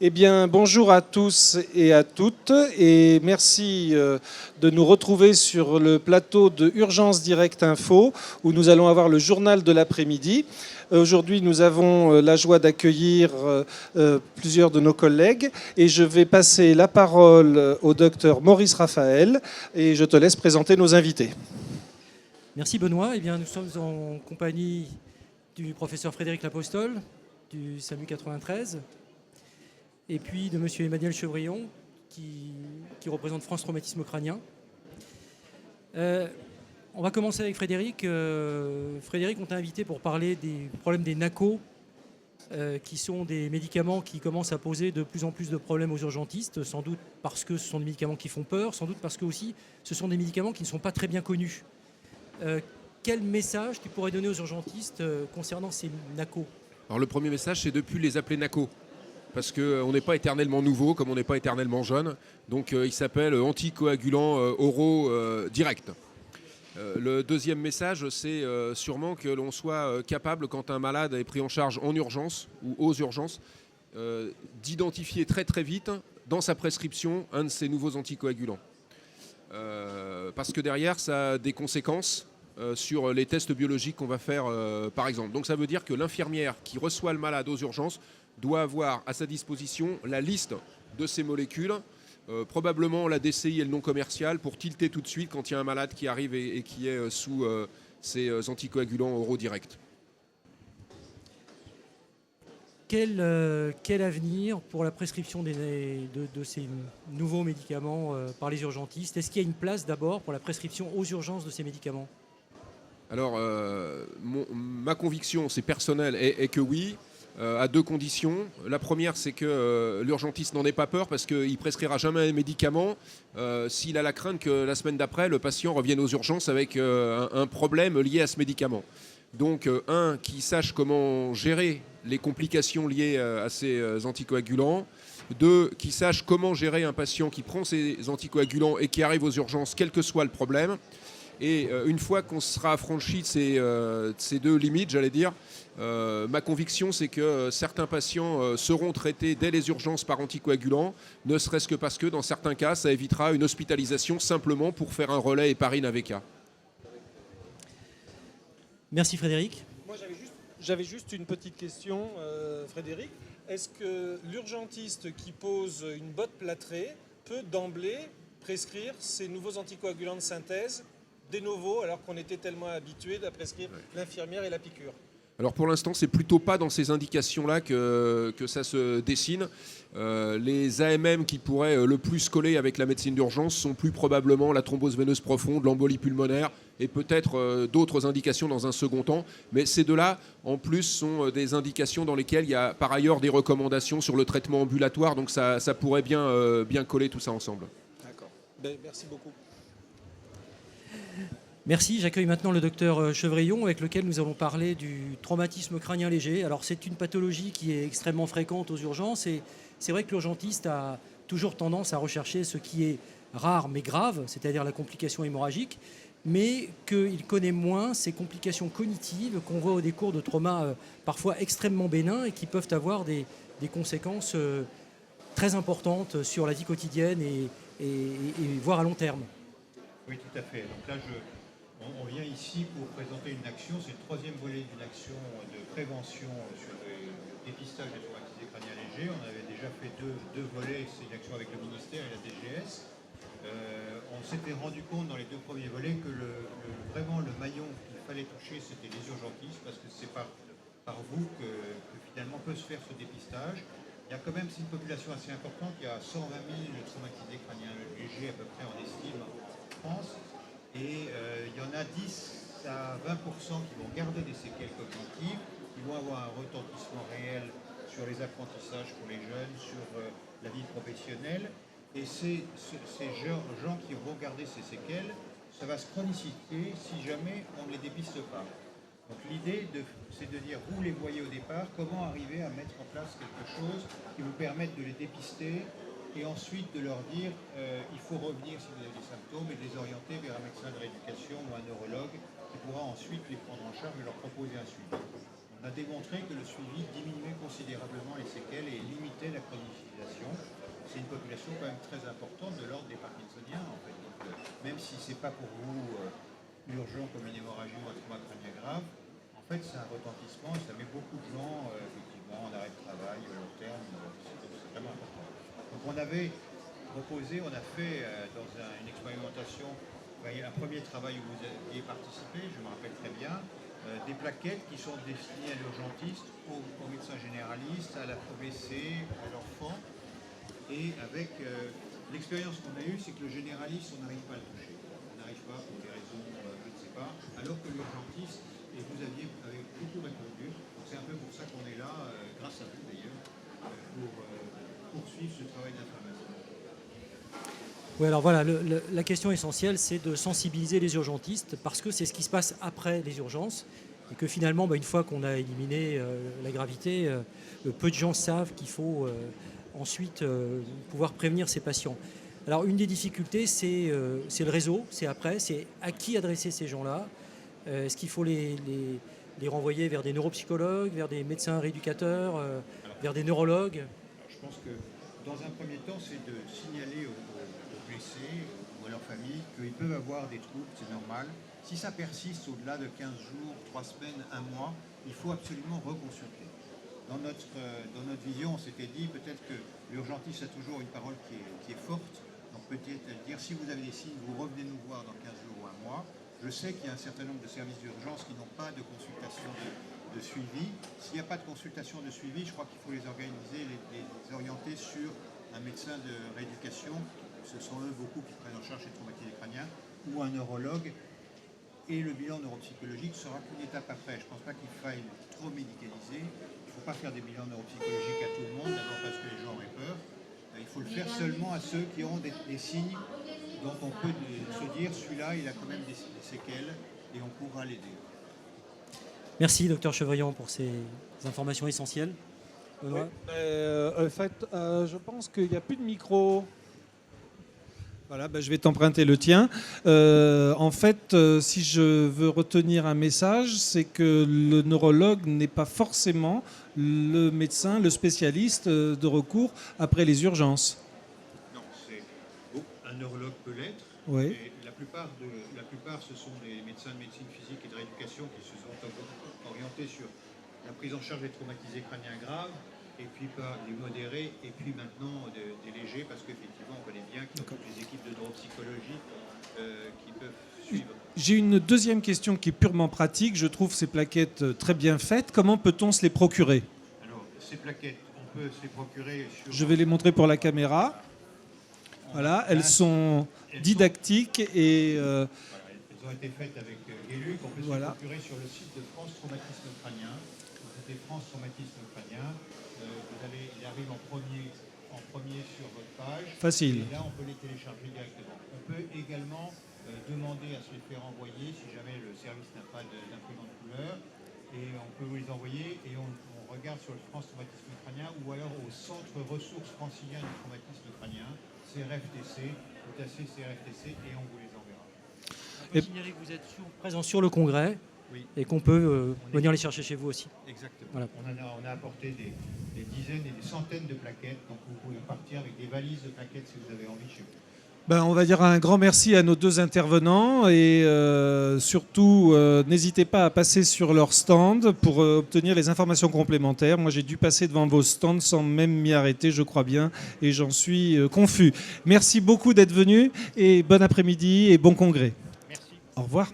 Eh bien, bonjour à tous et à toutes, et merci de nous retrouver sur le plateau de Urgence Direct Info, où nous allons avoir le journal de l'après-midi. Aujourd'hui, nous avons la joie d'accueillir plusieurs de nos collègues, et je vais passer la parole au docteur Maurice Raphaël, et je te laisse présenter nos invités. Merci Benoît. Eh bien, nous sommes en compagnie du professeur Frédéric Lapostole, du SAMU 93, et puis de M. Emmanuel Chevrillon, qui représente France Traumatisme Crânien. On va commencer avec Frédéric. Frédéric, on t'a invité pour parler des problèmes des NACO, qui sont des médicaments qui commencent à poser de plus en plus de problèmes aux urgentistes, sans doute parce que ce sont des médicaments qui font peur, sans doute parce que aussi ce sont des médicaments qui ne sont pas très bien connus. Quel message tu pourrais donner aux urgentistes concernant ces NACO? Alors le premier message, c'est de ne plus les appeler NACO. Parce qu'on n'est pas éternellement nouveau, comme on n'est pas éternellement jeune. Donc il s'appelle anticoagulant oraux direct. Le deuxième message, c'est sûrement que l'on soit capable, quand un malade est pris en charge en urgence ou aux urgences, d'identifier très très vite dans sa prescription un de ces nouveaux anticoagulants. Parce que derrière, ça a des conséquences sur les tests biologiques qu'on va faire, par exemple. Donc ça veut dire que l'infirmière qui reçoit le malade aux urgences doit avoir à sa disposition la liste de ces molécules, probablement la DCI et le non commercial, pour tilter tout de suite quand il y a un malade qui arrive et qui est sous ces anticoagulants oraux directs. Quel avenir pour la prescription de ces nouveaux médicaments par les urgentistes? Est-ce qu'il y a une place d'abord pour la prescription aux urgences de ces médicaments? Alors, ma conviction, c'est personnel, est que oui. À deux conditions. La première, c'est que l'urgentiste n'en ait pas peur parce qu'il ne prescrira jamais un médicament s'il a la crainte que la semaine d'après, le patient revienne aux urgences avec un problème lié à ce médicament. Donc, qu'il sache comment gérer les complications liées à ces anticoagulants. Deux, qu'il sache comment gérer un patient qui prend ces anticoagulants et qui arrive aux urgences, quel que soit le problème. Et une fois qu'on sera affranchi de ces deux limites, j'allais dire, ma conviction, c'est que certains patients seront traités dès les urgences par anticoagulants, ne serait-ce que parce que dans certains cas, ça évitera une hospitalisation simplement pour faire un relais héparine-AVK. Merci Frédéric. Moi, j'avais juste une petite question, Frédéric. Est-ce que l'urgentiste qui pose une botte plâtrée peut d'emblée prescrire ces nouveaux anticoagulants de synthèse de novo, alors qu'on était tellement habitué à prescrire l'infirmière et la piqûre? Alors pour l'instant, c'est plutôt pas dans ces indications-là que ça se dessine. Les AMM qui pourraient le plus coller avec la médecine d'urgence sont plus probablement la thrombose veineuse profonde, l'embolie pulmonaire et peut-être d'autres indications dans un second temps. Mais ces deux-là, en plus, sont des indications dans lesquelles il y a par ailleurs des recommandations sur le traitement ambulatoire. Donc ça pourrait bien coller tout ça ensemble. D'accord. Ben, merci beaucoup. Merci, j'accueille maintenant le docteur Chevrillon avec lequel nous allons parler du traumatisme crânien léger. Alors c'est une pathologie qui est extrêmement fréquente aux urgences et c'est vrai que l'urgentiste a toujours tendance à rechercher ce qui est rare mais grave, c'est-à-dire la complication hémorragique, mais qu'il connaît moins ces complications cognitives qu'on voit au décours de traumas parfois extrêmement bénins et qui peuvent avoir des conséquences très importantes sur la vie quotidienne et voire à long terme. Oui, tout à fait. Donc là, on vient ici pour présenter une action, c'est le troisième volet d'une action de prévention sur le dépistage des traumatisés crâniens légers. On avait déjà fait deux volets, c'est une action avec le ministère et la DGS. On s'était rendu compte dans les deux premiers volets que vraiment le maillon qu'il fallait toucher, c'était les urgentistes, parce que c'est par vous que finalement peut se faire ce dépistage. Il y a quand même, c'est une population assez importante, il y a 120 000 traumatisés crâniens légers à peu près, on estime, en France. Et il y en a 10 à 20% qui vont garder des séquelles cognitives, qui vont avoir un retentissement réel sur les apprentissages pour les jeunes, sur la vie professionnelle. Et ces gens qui vont garder ces séquelles, ça va se chronicifier si jamais on ne les dépiste pas. Donc l'idée, c'est de dire, vous les voyez au départ, comment arriver à mettre en place quelque chose qui vous permette de les dépister et ensuite de leur dire il faut revenir si vous avez des symptômes et de les orienter vers un médecin de rééducation ou un neurologue qui pourra ensuite les prendre en charge et leur proposer un suivi. On a démontré que le suivi diminuait considérablement les séquelles et limitait la chronicisation. C'est une population quand même très importante de l'ordre des Parkinsoniens en fait. Donc, même si c'est pas pour vous urgent comme une hémorragie ou un trauma crânien grave, en fait c'est un retentissement et ça met beaucoup de gens effectivement en arrêt de travail à long terme. C'est vraiment important. Donc on avait proposé, on a fait dans une expérimentation, un premier travail où vous aviez participé, je me rappelle très bien, des plaquettes qui sont destinées à l'urgentiste, aux médecins généralistes, à la OBC, à l'enfant. Et avec l'expérience qu'on a eue, c'est que le généraliste, on n'arrive pas à le toucher. On n'arrive pas pour des raisons, je ne sais pas, alors que l'urgentiste, et vous aviez avec beaucoup répondu. Donc c'est un peu pour ça qu'on est là, grâce à vous d'ailleurs, pour poursuivre ce travail d'information. Oui, alors voilà, la question essentielle, c'est de sensibiliser les urgentistes parce que c'est ce qui se passe après les urgences et que finalement, une fois qu'on a éliminé la gravité, peu de gens savent qu'il faut ensuite pouvoir prévenir ces patients. Alors une des difficultés, c'est le réseau, c'est après, c'est à qui adresser ces gens-là. Est-ce qu'il faut les renvoyer vers des neuropsychologues, vers des médecins rééducateurs, vers des neurologues? Je pense que dans un premier temps, c'est de signaler aux blessés ou à leur famille qu'ils peuvent avoir des troubles, c'est normal. Si ça persiste au-delà de 15 jours, 3 semaines, 1 mois, il faut absolument reconsulter. Dans notre vision, on s'était dit peut-être que l'urgentiste a toujours une parole qui est forte. Donc peut-être dire si vous avez des signes, vous revenez nous voir dans 15 jours ou 1 mois. Je sais qu'il y a un certain nombre de services d'urgence qui n'ont pas de consultation de suivi. S'il n'y a pas de consultation de suivi, je crois qu'il faut les organiser, les orienter sur un médecin de rééducation. Ce sont eux beaucoup qui prennent en charge les traumatisés crâniens, ou un neurologue. Et le bilan neuropsychologique sera qu'une étape après. Je ne pense pas qu'il faille trop médicaliser. Il ne faut pas faire des bilans neuropsychologiques à tout le monde, d'abord parce que les gens auraient peur. Il faut le faire seulement à ceux qui ont des signes dont on peut se dire celui-là, il a quand même des séquelles et on pourra l'aider. Merci, docteur Chevrillon, pour ces informations essentielles. Benoît ? En fait, je pense qu'il n'y a plus de micro. Voilà, je vais t'emprunter le tien. En fait, si je veux retenir un message, c'est que le neurologue n'est pas forcément le médecin, le spécialiste de recours après les urgences. Non, un neurologue peut l'être. Oui. Et la plupart, ce sont des médecins de médecine physique et de rééducation qui se sont orientés sur la prise en charge des traumatisés crâniens graves, et puis pas des modérés, et puis maintenant des légers, parce qu'effectivement, on connaît bien qu'il y a toutes les équipes de neuropsychologie qui peuvent suivre. J'ai une deuxième question qui est purement pratique. Je trouve ces plaquettes très bien faites. Comment peut-on se les procurer ? Alors, ces plaquettes, on peut se les procurer sur... Je vais les montrer pour la caméra. Voilà, elles sont didactiques et... Voilà, elles ont été faites avec Guéluc. On peut se les procurer sur le site de France Traumatisme Crânien. C'était France Traumatisme Crânien. Il arrive en premier sur votre page. Facile. Et là, on peut les télécharger directement. On peut également demander à se les faire envoyer si jamais le service n'a pas d'imprimante couleur. Et on peut vous les envoyer et on regarde sur le France Traumatisme Crânien ou alors au Centre Ressources Francilien du Traumatisme Crânien, CRFTC, vous tassez CRFTC et on vous les enverra. On peut signaler que vous êtes présent sur le congrès. Oui. Et qu'on peut venir les chercher chez vous aussi. Exactement. Voilà. On a apporté des dizaines et des centaines de plaquettes, donc vous pouvez partir avec des valises de plaquettes si vous avez envie chez vous. On va dire un grand merci à nos deux intervenants et surtout n'hésitez pas à passer sur leur stand pour obtenir les informations complémentaires. Moi j'ai dû passer devant vos stands sans même m'y arrêter, je crois bien, et j'en suis confus. Merci beaucoup d'être venus et bon après-midi et bon congrès. Merci. Au revoir.